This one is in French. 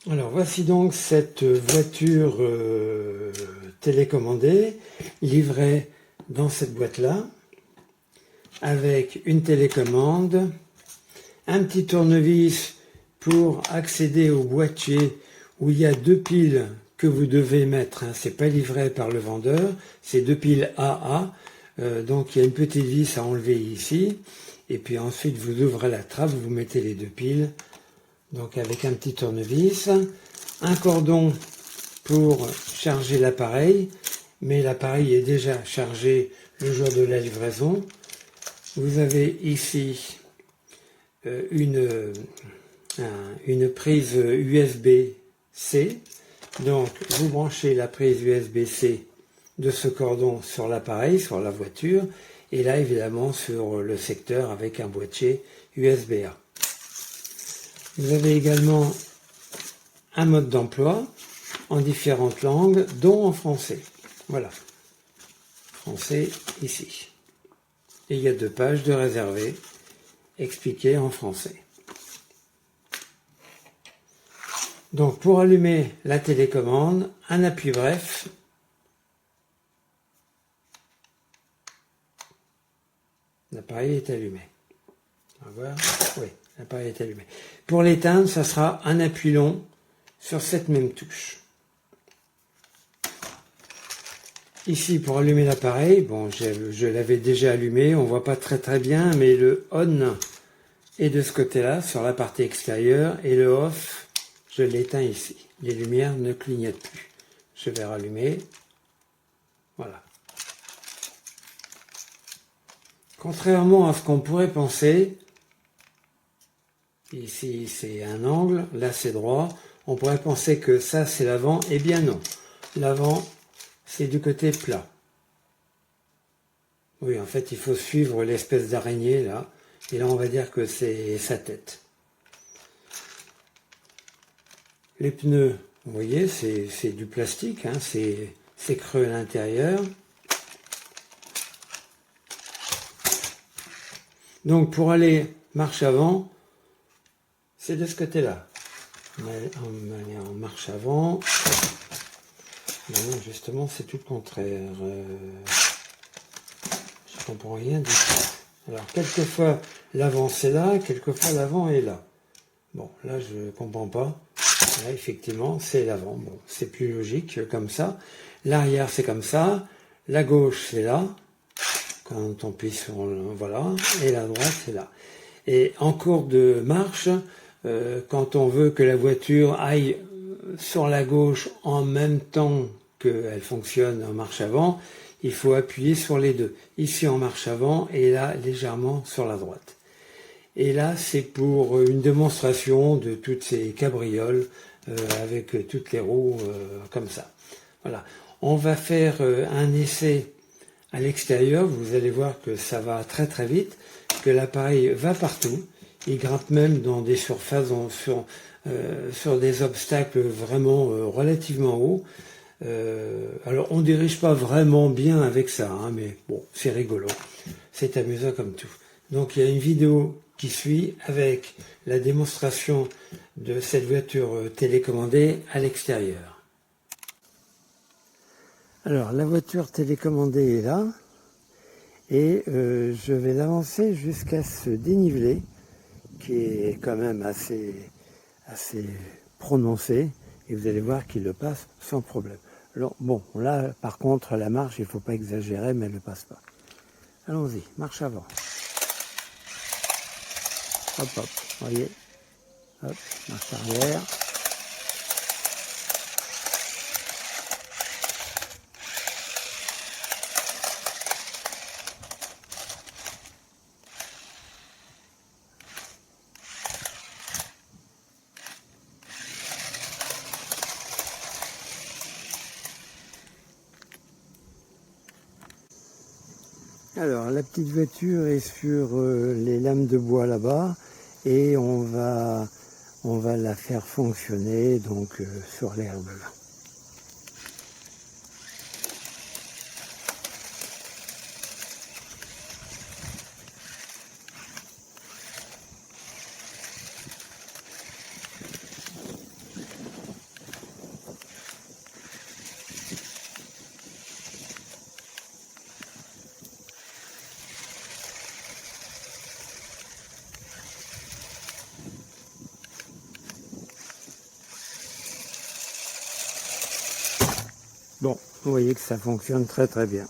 Alors voici donc cette voiture télécommandée livrée dans cette boîte-là avec une télécommande, un petit tournevis pour accéder au boîtier où il y a deux piles que vous devez mettre. C'est pas livré par le vendeur, c'est deux piles AA. Donc il y a une petite vis à enlever ici. Et puis ensuite vous ouvrez la trappe, vous mettez les deux piles. Donc avec un petit tournevis, un cordon pour charger l'appareil, mais l'appareil est déjà chargé le jour de la livraison. Vous avez ici une prise USB-C, donc vous branchez la prise USB-C de ce cordon sur l'appareil, sur la voiture, et là évidemment sur le secteur avec un boîtier USB-A. Vous avez également un mode d'emploi en différentes langues, dont en français. Voilà, français ici. Et il y a 2 pages de réservé expliquées en français. Donc pour allumer la télécommande, un appui bref. L'appareil est allumé. On va voir. Oui, l'appareil est allumé. Pour l'éteindre, ça sera un appui long sur cette même touche. Ici, pour allumer l'appareil, bon, je l'avais déjà allumé, on voit pas très bien, mais le on est de ce côté-là, sur la partie extérieure, et le off, je l'éteins ici. Les lumières ne clignotent plus. Je vais rallumer. Voilà. Contrairement à ce qu'on pourrait penser, ici c'est un angle, là c'est droit, on pourrait penser que ça c'est l'avant, eh bien non. L'avant c'est du côté plat. Oui, en fait il faut suivre l'espèce d'araignée là, et là on va dire que c'est sa tête. Les pneus, vous voyez, c'est du plastique, hein, c'est creux à l'intérieur. Donc pour aller marche avant, c'est de ce côté-là. On va aller en marche avant. Non, justement, c'est tout le contraire. Je comprends rien du tout. Alors, quelquefois, l'avant c'est là, quelquefois l'avant est là. Bon, là, je ne comprends pas. Là, effectivement, c'est l'avant. Bon, c'est plus logique comme ça. L'arrière, c'est comme ça. La gauche, c'est là. Quand on plie sur voilà, et la droite c'est là. Et en cours de marche, quand on veut que la voiture aille sur la gauche en même temps qu'elle fonctionne en marche avant, il faut appuyer sur les deux. Ici en marche avant et là légèrement sur la droite. Et là c'est pour une démonstration de toutes ces cabrioles avec toutes les roues comme ça. Voilà. On va faire un essai à l'extérieur, vous allez voir que ça va très vite, que l'appareil va partout, il grimpe même dans des surfaces, sur des obstacles vraiment relativement hauts. Alors on ne dirige pas vraiment bien avec ça, hein, mais bon, c'est rigolo, c'est amusant comme tout. Donc il y a une vidéo qui suit avec la démonstration de cette voiture télécommandée à l'extérieur. Alors la voiture télécommandée est là et je vais l'avancer jusqu'à ce dénivelé qui est quand même assez prononcé et vous allez voir qu'il le passe sans problème. Alors bon, là par contre la marche il ne faut pas exagérer mais elle ne passe pas. Allons-y, marche avant. Hop hop, voyez. Hop, marche arrière. Alors la petite voiture est sur les lames de bois là-bas et on va la faire fonctionner donc sur l'herbe là. Bon, vous voyez que ça fonctionne très très bien.